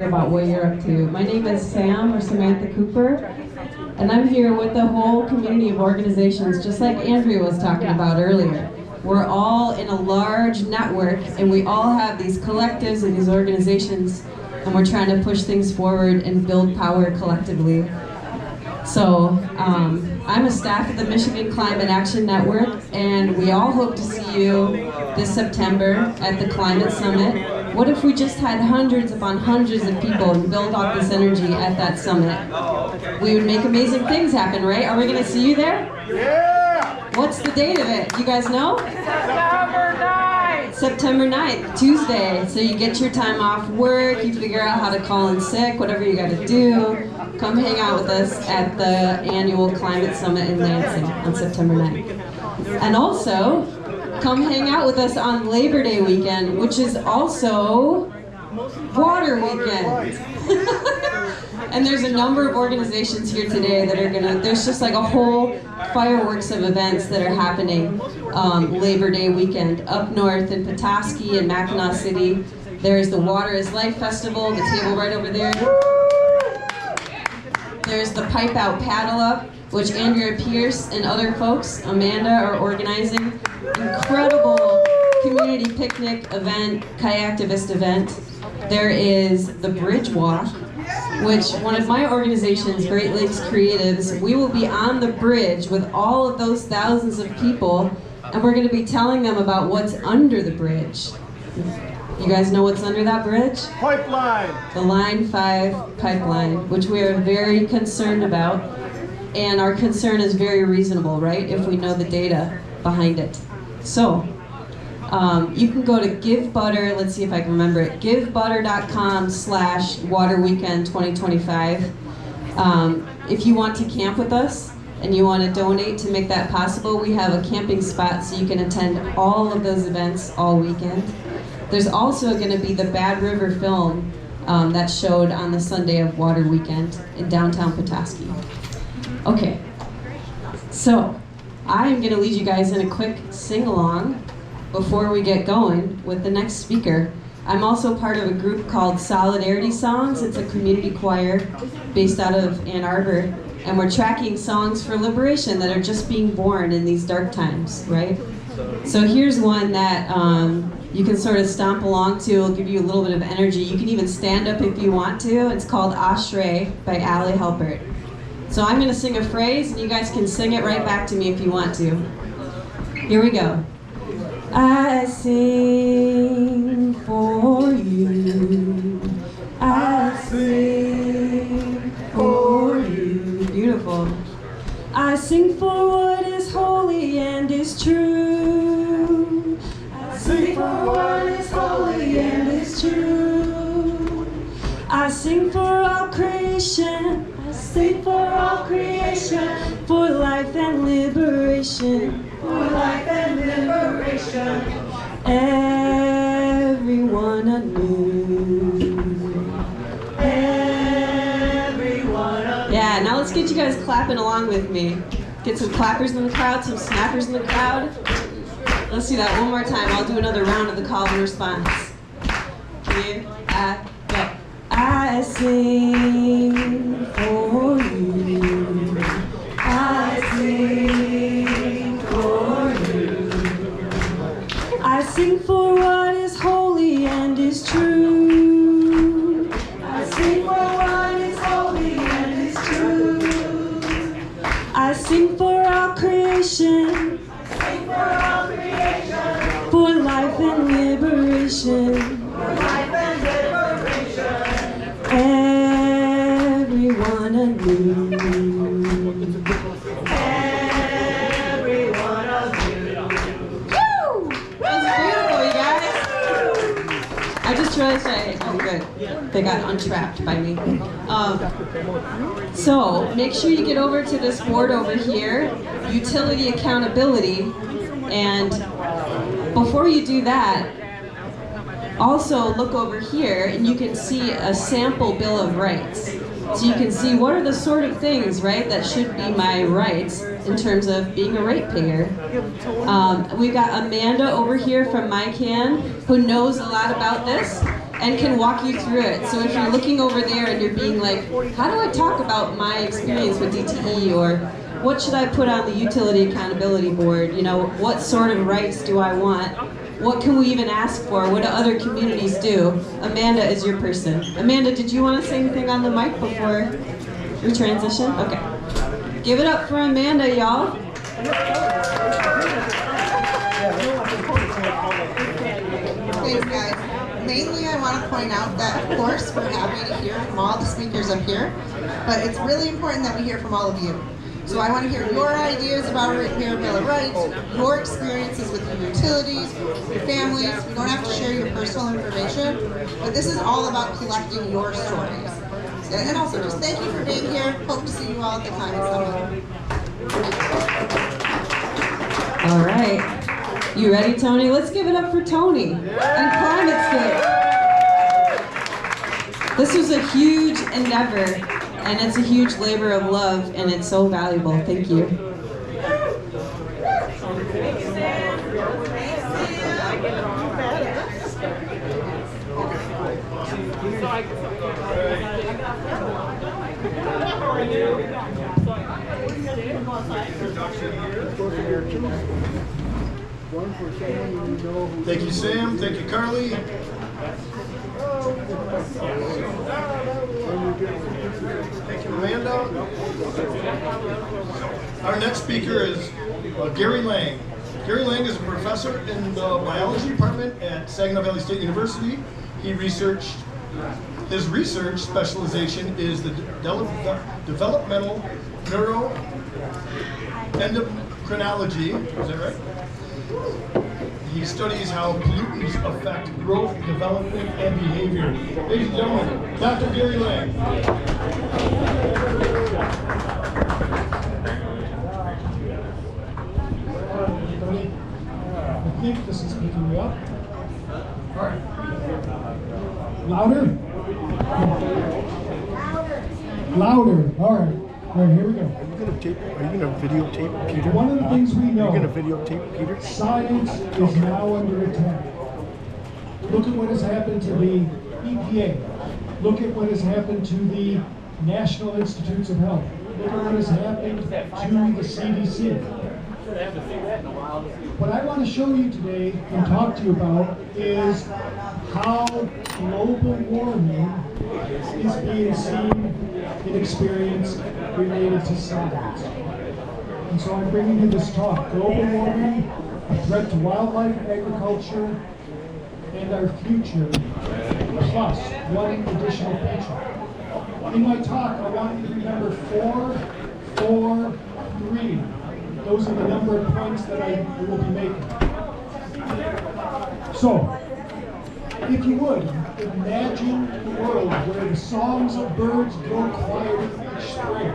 About what you're up to. My name is Sam or Samantha Cooper, and I'm here with the whole community of organizations, just like Andrea was talking about earlier. We're all in a large network, and we all have these collectives and these organizations, and we're trying to push things forward and build power collectively. So I'm a staff at the Michigan Climate Action Network, and we all hope to see you this September at the Climate Summit. What if we just had hundreds upon hundreds of people and build off this energy at that summit? We would make amazing things happen, right? Are we going to see you there? Yeah! What's the date of it? You guys know? September 9th! September 9th, Tuesday. So you get your time off work, you figure out how to call in sick, whatever you got to do. Come hang out with us at the annual Climate Summit in Lansing on September 9th. And also, come hang out with us on Labor Day weekend, which is also Water Weekend. And there's a number of organizations here today that are there's just like a whole fireworks of events that are happening Labor Day weekend. Up north in Petoskey and Mackinac City, there's the Water is Life Festival, the table right over there. There's the Pipe Out Paddle Up, which Andrea Pierce and other folks, Amanda, are organizing. Incredible community picnic event, kayaktivist event. There is the Bridge Walk, which one of my organizations, Great Lakes Creatives, we will be on the bridge with all of those thousands of people, and we're going to be telling them about what's under the bridge. You guys know what's under that bridge? Pipeline! The Line 5 pipeline, which we are very concerned about, and our concern is very reasonable, right, if we know the data behind it. So, you can go to GiveButter, let's see if I can remember it, givebutter.com/waterweekend2025. If you want to camp with us and you want to donate to make that possible, we have a camping spot so you can attend all of those events all weekend. There's also going to be the Bad River film that showed on the Sunday of Water Weekend in downtown Petoskey. Okay, so I am going to lead you guys in a quick sing-along before we get going with the next speaker. I'm also part of a group called Solidarity Songs. It's a community choir based out of Ann Arbor, and we're tracking songs for liberation that are just being born in these dark times, right? So here's one that you can sort of stomp along to. It'll give you a little bit of energy. You can even stand up if you want to. It's called Ashrei by Ali Halpert. So I'm going to sing a phrase, and you guys can sing it right back to me if you want to. Here we go. I sing for you. I sing for you. Beautiful. I sing for what is holy and is true. I sing for what is holy and is true. I sing for all creation. I sing for all creation. For life and liberation. For life and liberation. Everyone anew. Everyone anew. Yeah, now let's get you guys clapping along with me. Get some clappers in the crowd, some snappers in the crowd. Let's do that one more time. I'll do another round of the call and response. Here I go. I sing for you. I sing for you. I sing for what is holy and is true. I sing for what is holy and is true. I sing for all creation. I sing for all creation. For life and liberation. For life and liberation. Everyone anew. Everyone anew. Woo! That was beautiful, you guys. I just realized oh good. They got untrapped by me. So make sure you get over to this board over here, utility accountability, and before you do that, also look over here and you can see a sample Bill of Rights. So you can see what are the sort of things, right, that should be my rights in terms of being a ratepayer. We've got Amanda over here from MyCan who knows a lot about this. and can walk you through it. So if you're looking over there and you're being like, how do I talk about my experience with DTE, or what should I put on the Utility Accountability Board? You know, what sort of rights do I want? What can we even ask for? What do other communities do? Amanda is your person. Amanda, did you want to say anything on the mic before we transition? Okay. Give it up for Amanda, y'all. Thanks, guys. Mainly, I want to point out that, of course, we're happy to hear from all the speakers up here, but it's really important that we hear from all of you. So I want to hear your ideas about your Bill of Rights, your experiences with your utilities, your families. You don't have to share your personal information, but this is all about collecting your stories. And also, just thank you for being here. Hope to see you all at the climate summit. All right. You ready, Tony? Let's give it up for Tony and ClimateScape. This was a huge endeavor, and it's a huge labor of love, and it's so valuable. Thank you. Thank you, Sam. Thank you, Carly. Thank you, Amanda. Our next speaker is Gary Lange. Gary Lange is a professor in the biology department at Saginaw Valley State University. His research specialization is the developmental neuroendocrinology. Is that right? He studies how pollutants affect growth, development, and behavior. Ladies and gentlemen, Dr. Gary Lange. I think this is picking me up. All right. Louder? Louder. All right. All right, here we go. Are you going to videotape Peter? One of the things we know, Are you going to videotape Peter? science is now under attack. Look at what has happened to the EPA. Look at what has happened to the National Institutes of Health. Look at what has happened to the CDC. What I want to show you today and talk to you about is how global warming is being seen and experienced related to science. And so I'm bringing you this talk, Global Warming, a Threat to Wildlife, Agriculture, and Our Future, plus one additional picture. In my talk, I want you to remember 4, 4, 3. Those are the number of points that I will be making. So, if you would, imagine a world where the songs of birds grow quieter each spring,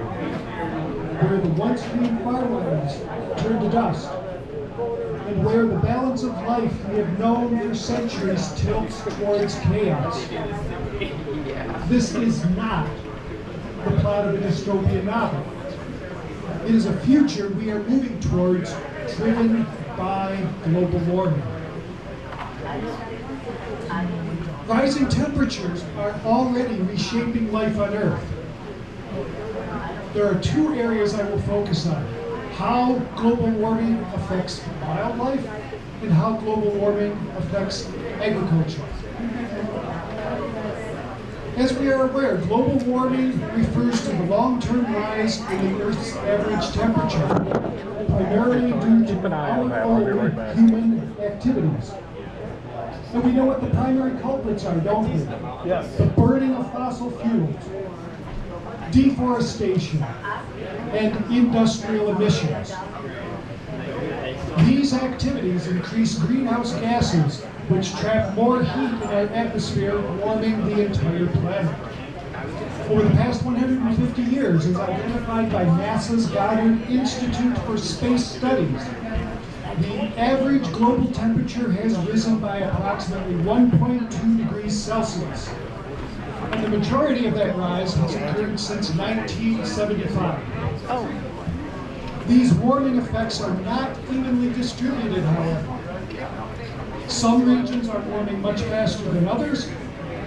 where the once green farmlands turn to dust, and where the balance of life we have known for centuries tilts towards chaos. This is not the plot of a dystopian novel. It is a future we are moving towards, driven by global warming. Rising temperatures are already reshaping life on Earth. There are 2 areas I will focus on: how global warming affects wildlife and how global warming affects agriculture. As we are aware, global warming refers to the long-term rise in the Earth's average temperature, primarily due to our own human activities. And we know what the primary culprits are, don't we? Yes. The burning of fossil fuels, deforestation, and industrial emissions. These activities increase greenhouse gases, which trap more heat in our atmosphere, warming the entire planet. Over the past 150 years, as identified by NASA's Goddard Institute for Space Studies, the average global temperature has risen by approximately 1.2 degrees Celsius. And the majority of that rise has occurred since 1975. These warming effects are not evenly distributed, however. Some regions are warming much faster than others,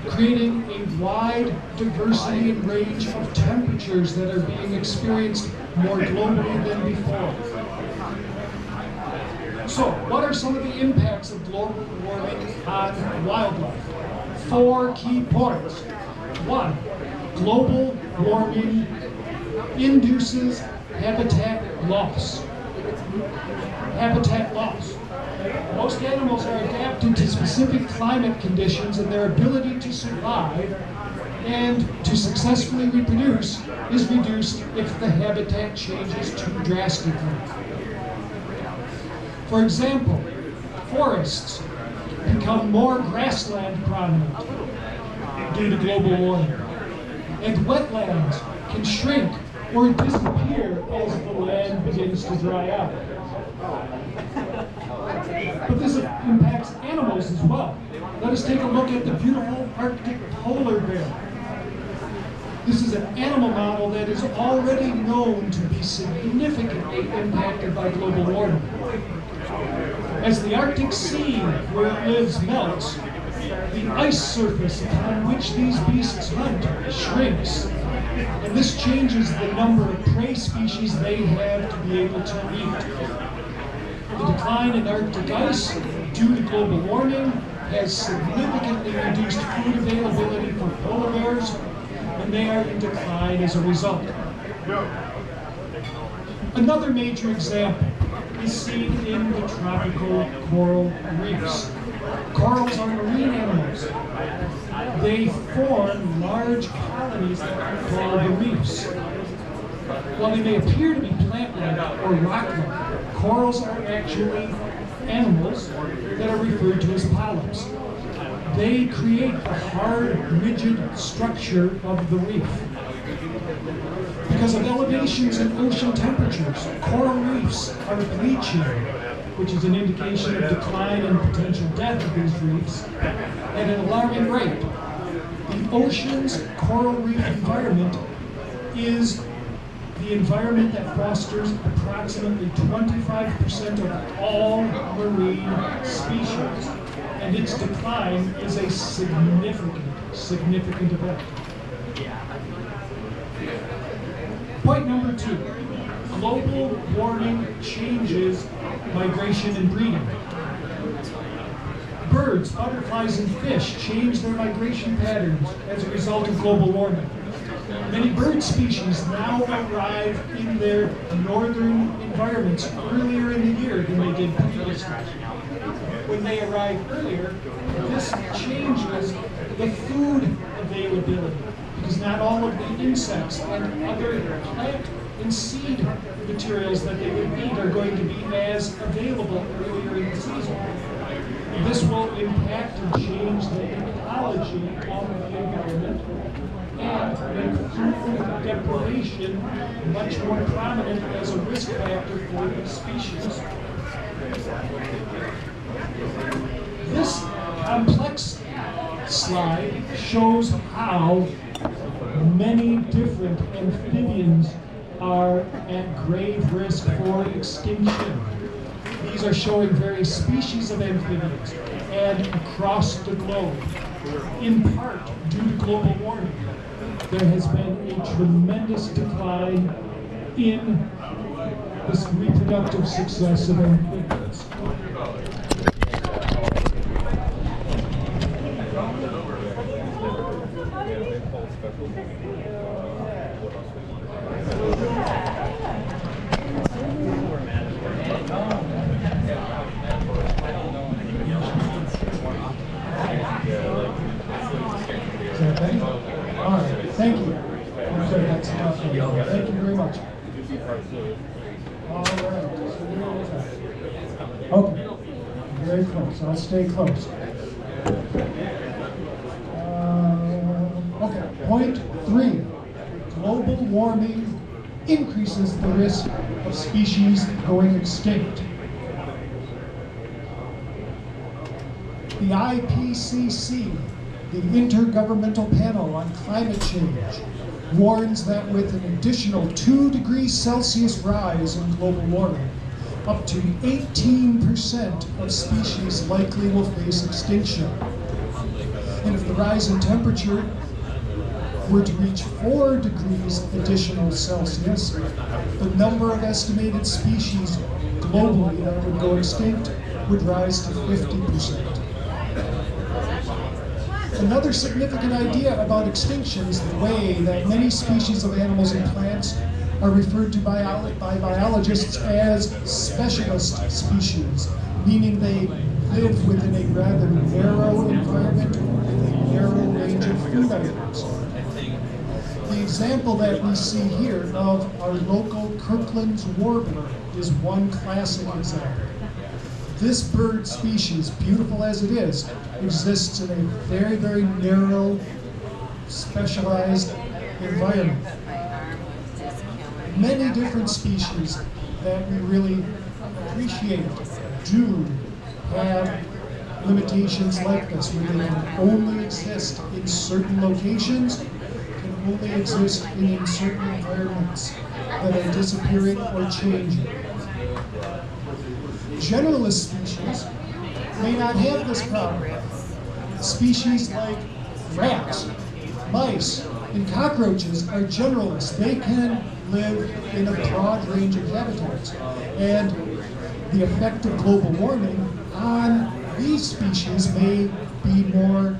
creating a wide diversity and range of temperatures that are being experienced more globally than before. So, what are some of the impacts of global warming on wildlife? 4 key points. 1, global warming induces habitat loss. Habitat loss. Most animals are adapted to specific climate conditions, and their ability to survive and to successfully reproduce is reduced if the habitat changes too drastically. For example, forests become more grassland prominent due to global warming, and wetlands can shrink or disappear as the land begins to dry out. But this impacts animals as well. Let us take a look at the beautiful Arctic polar bear. This is an animal model that is already known to be significantly impacted by global warming. As the Arctic Sea, where it lives, melts, the ice surface upon which these beasts hunt shrinks, and this changes the number of prey species they have to be able to eat. The decline in Arctic ice due to global warming has significantly reduced food availability for polar bears, and they are in decline as a result. Another major example is seen in the tropical coral reefs. Corals are marine animals. They form large colonies that are called the reefs. While they may appear to be plant-like or rock-like, corals are actually animals that are referred to as polyps. They create the hard, rigid structure of the reef. Because of elevations in ocean temperatures, coral reefs are bleaching, which is an indication of decline and potential death of these reefs, at an alarming rate. The ocean's coral reef environment is the environment that fosters approximately 25% of all marine species, and its decline is a significant event. Point number 2, global warming changes migration and breeding. Birds, butterflies, and fish change their migration patterns as a result of global warming. Many bird species now arrive in their northern environments earlier in the year than they did previously. When they arrive earlier, this changes the food availability, because not all of the insects and other plant and seed materials that they would need are going to be as available earlier in the season. This will impact and change the ecology of the environment and make food deprivation much more prominent as a risk factor for these species. This complex slide shows how many different amphibians are at grave risk for extinction. These are showing various species of amphibians and across the globe. In part due to global warming, there has been a tremendous decline in this reproductive success of amphibians. Okay. All right. Thank you. Okay, that's enough. Thank you very much. All right. Okay. Very close. I'll stay close. Okay. Point 3. Global warming increases the risk of species going extinct. The IPCC, the Intergovernmental Panel on Climate Change, warns that with an additional 2 degrees Celsius rise in global warming, up to 18% of species likely will face extinction. And if the rise in temperature were to reach 4 degrees additional Celsius, the number of estimated species globally that would go extinct would rise to 50%. Another significant idea about extinction is the way that many species of animals and plants are referred to by biologists as specialist species, meaning they live within a rather narrow environment with a narrow range of food items. The example that we see here of our local Kirkland's warbler is one classic example. This bird species, beautiful as it is, exists in a very, very narrow, specialized environment. Many different species that we really appreciate do have limitations like this, where they can only exist in certain locations, can only exist in certain environments that are disappearing or changing. Generalist species may not have this problem. Species like rats, mice, and cockroaches are generalists. They can live in a broad range of habitats. And the effect of global warming on these species may be more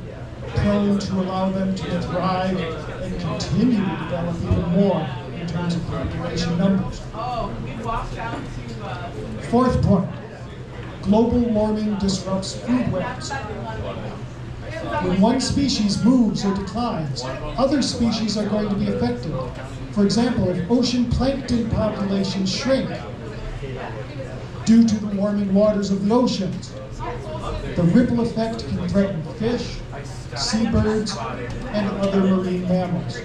prone to allow them to thrive and continue to develop even more in terms of population numbers. Fourth point, global warming disrupts food webs. When one species moves or declines, other species are going to be affected. For example, if ocean plankton populations shrink due to the warming waters of the oceans, the ripple effect can threaten fish, seabirds, and other marine mammals.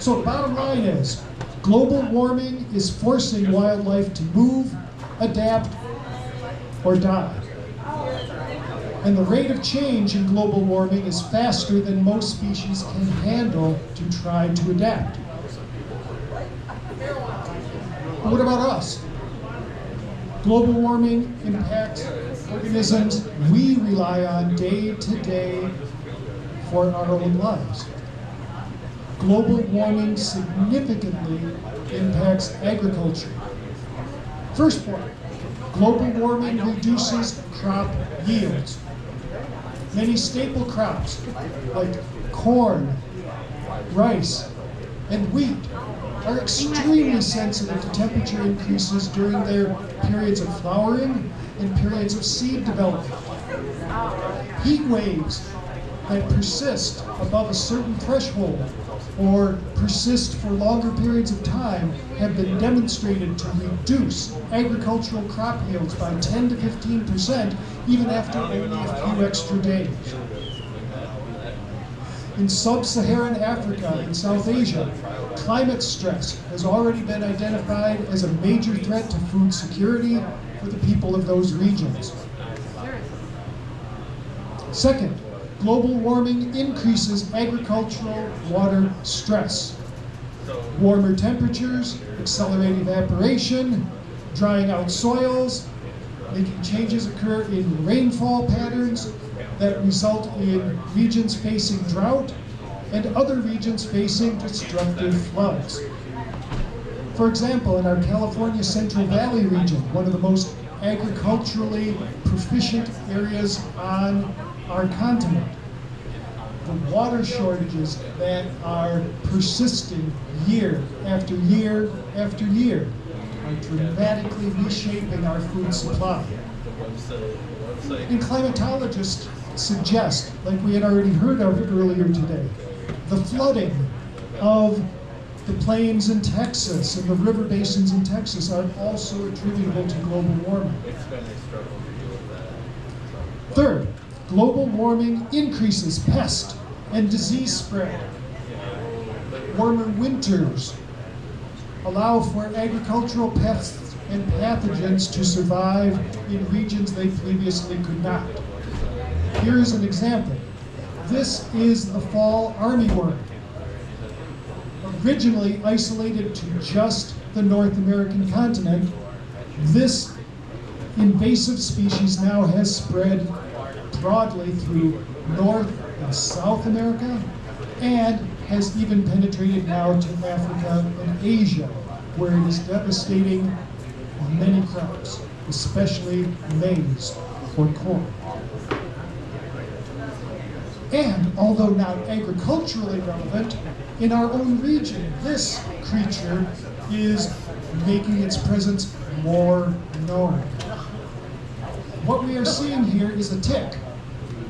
So the bottom line is, global warming is forcing wildlife to move, adapt, or die. And the rate of change in global warming is faster than most species can handle to try to adapt. But what about us? Global warming impacts organisms we rely on day to day for our own lives. Global warming significantly impacts agriculture. First point, global warming reduces crop yields. Many staple crops like corn, rice, and wheat are extremely sensitive to temperature increases during their periods of flowering and periods of seed development. Heat waves that persist above a certain threshold or persist for longer periods of time have been demonstrated to reduce agricultural crop yields by 10 to 15%, even after only a few extra days. In sub-Saharan Africa and South Asia, climate stress has already been identified as a major threat to food security for the people of those regions. Second, global warming increases agricultural water stress. Warmer temperatures accelerate evaporation, drying out soils, making changes occur in rainfall patterns that result in regions facing drought and other regions facing destructive floods. For example, in our California Central Valley region, one of the most agriculturally proficient areas on our continent, the water shortages that are persisting year after year after year are dramatically reshaping our food supply. And climatologists suggest, like we had already heard of earlier today, the flooding of the plains in Texas and the river basins in Texas are also attributable to global warming. Third, global warming increases pest and disease spread. Warmer winters allow for agricultural pests and pathogens to survive in regions they previously could not. Here is an example. This is the fall armyworm. Originally isolated to just the North American continent, this invasive species now has spread broadly through North and in South America, and has even penetrated now to Africa and Asia, where it is devastating many crops, especially maize or corn. And although not agriculturally relevant, in our own region, this creature is making its presence more known. What we are seeing here is a tick,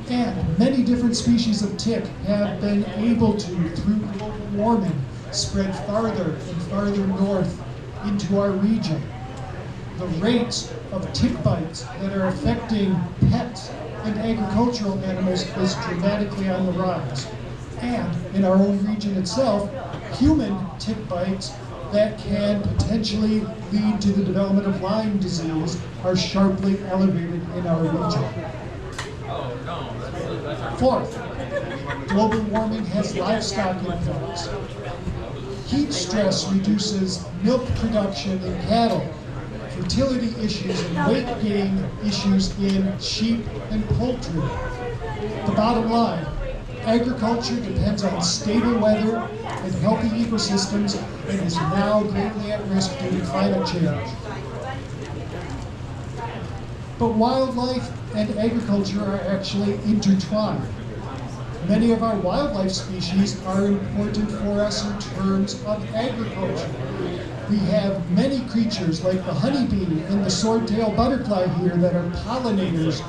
and many different species of tick have been able to, through global warming, spread farther and farther north into our region. The rates of tick bites that are affecting pets and agricultural animals is dramatically on the rise. And in our own region itself, human tick bites that can potentially lead to the development of Lyme disease are sharply elevated in our region. Fourth, global warming has livestock impacts. Heat stress reduces milk production in cattle, fertility issues and weight gain issues in sheep and poultry. The bottom line, agriculture depends on stable weather and healthy ecosystems and is now greatly at risk due to climate change. But wildlife and agriculture are actually intertwined. Many of our wildlife species are important for us in terms of agriculture. We have many creatures like the honeybee and the sword-tailed butterfly here that are pollinators,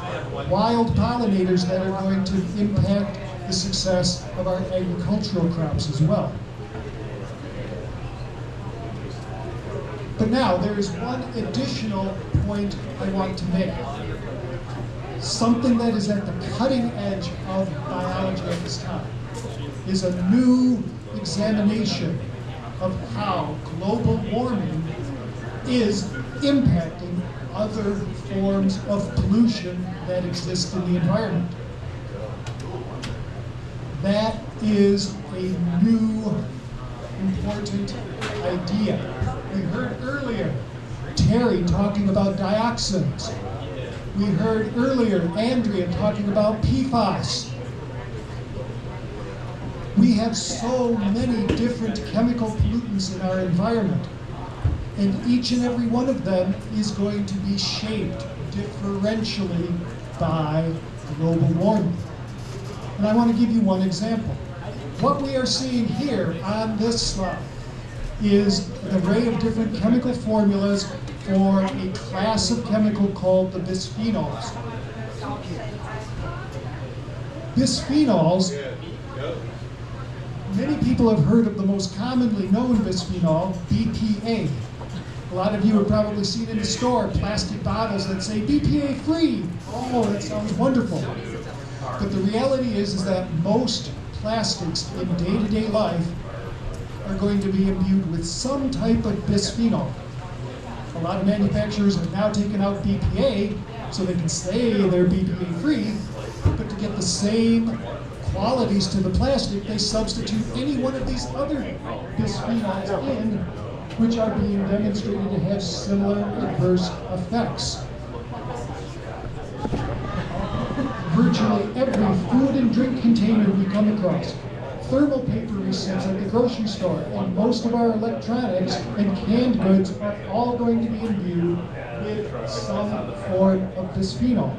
wild pollinators that are going to impact the success of our agricultural crops as well. But now there is one additional point I want to make. Something that is at the cutting edge of biology at this time is a new examination of how global warming is impacting other forms of pollution that exist in the environment. That is a new important idea. We heard earlier Terry talking about dioxins. We heard earlier Andrea talking about PFAS. We have so many different chemical pollutants in our environment, and each and every one of them is going to be shaped differentially by global warming. And I want to give you one example. What we are seeing here on this slide is an array of different chemical formulas for a class of chemical called the bisphenols. Bisphenols, many people have heard of the most commonly known bisphenol, BPA. A lot of you have probably seen in the store plastic bottles that say BPA free. Oh, that sounds wonderful. But the reality is that most plastics in day-to-day life are going to be imbued with some type of bisphenol. A lot of manufacturers have now taken out BPA so they can say they're BPA free, but to get the same qualities to the plastic, they substitute any one of these other bisphenols in, which are being demonstrated to have similar adverse effects. Virtually every food and drink container we come across, thermal paper receipts at the grocery store, and most of our electronics and canned goods are all going to be imbued with some form of bisphenol.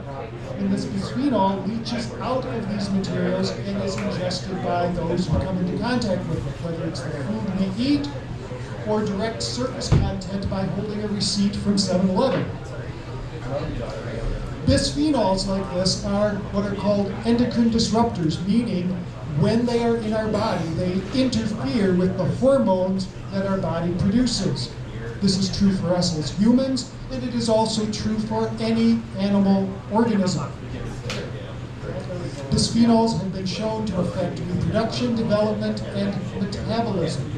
And this bisphenol leaches out of these materials and is ingested by those who come into contact with it, whether it's the food we eat or direct surface content by holding a receipt from 7-Eleven. Bisphenols like this are what are called endocrine disruptors, meaning when they are in our body, they interfere with the hormones that our body produces. This is true for us as humans, and it is also true for any animal organism. Bisphenols have been shown to affect reproduction, development, and metabolism.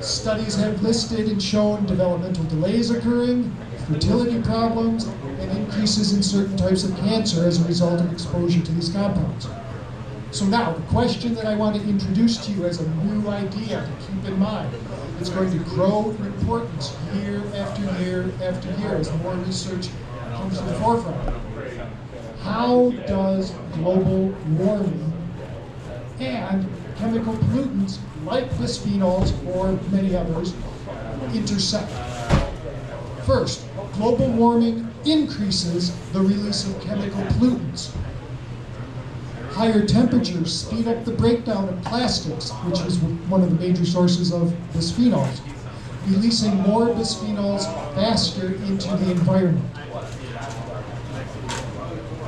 Studies have listed and shown developmental delays occurring, fertility problems, and increases in certain types of cancer as a result of exposure to these compounds. So now, the question that I want to introduce to you as a new idea to keep in mind, it's going to grow in importance year after year after year as more research comes to the forefront. how does global warming and chemical pollutants like bisphenols or many others intersect? First, global warming increases the release of chemical pollutants. Higher temperatures speed up the breakdown of plastics, which is one of the major sources of bisphenols, releasing more bisphenols faster into the environment.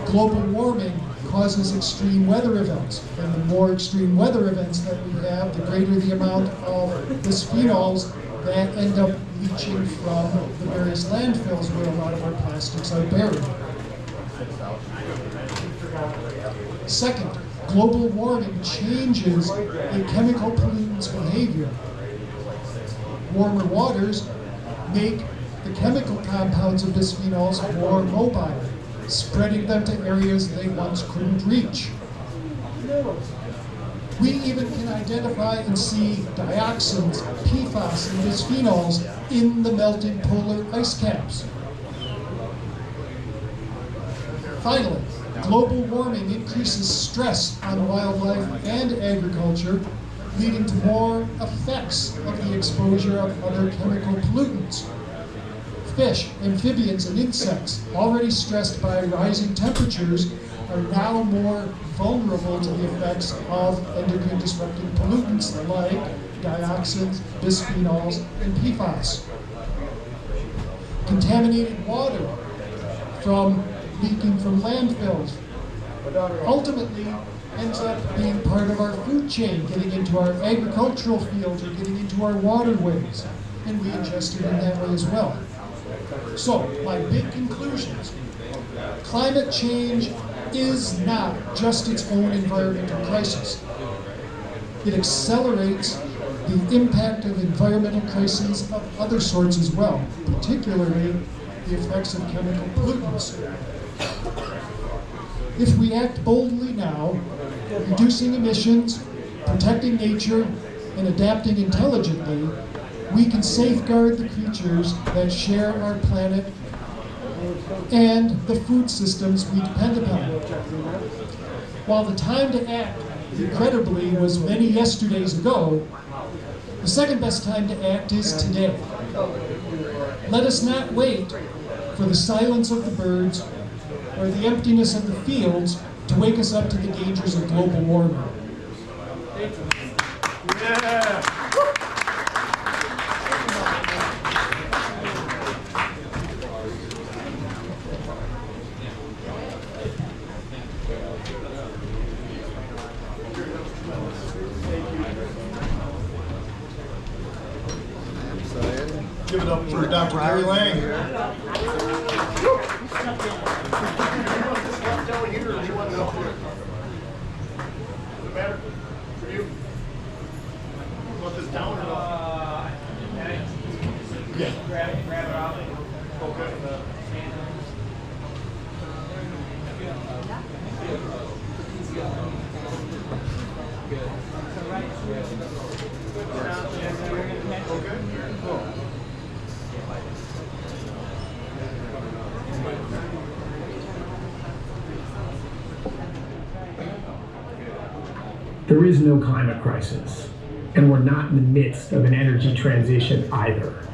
Global warming causes extreme weather events, and the more extreme weather events that we have, the greater the amount of bisphenols that end up leaching from the various landfills where a lot of our plastics are buried. Second, global warming changes a chemical pollutant's behavior. Warmer waters make the chemical compounds of bisphenols more mobile, spreading them to areas they once couldn't reach. We even can identify and see dioxins, PFAS, and bisphenols in the melting polar ice caps. Finally, global warming increases stress on wildlife and agriculture, leading to more effects of the exposure of other chemical pollutants. Fish, amphibians, and insects, already stressed by rising temperatures, are now more vulnerable to the effects of endocrine disrupting pollutants like dioxins, bisphenols, and PFAS. Contaminated water from leaking from landfills ultimately ends up being part of our food chain, getting into our agricultural fields or getting into our waterways, and we ingest it in that way as well. So, my big conclusions: climate change is not just its own environmental crisis. It accelerates the impact of environmental crises of other sorts as well, particularly the effects of chemical pollutants. If we act boldly now, reducing emissions, protecting nature, and adapting intelligently, we can safeguard the creatures that share our planet and the food systems we depend upon. While the time to act, incredibly, was many yesterdays ago, the second best time to act is today. Let us not wait for the silence of the birds or the emptiness of the fields to wake us up to the dangers of global warming. Yeah. Give it up for Dr. Gary Lange. Matter for you? Want this down or not? Yeah. Grab it off. Okay. There is no climate crisis, and we're not in the midst of an energy transition either.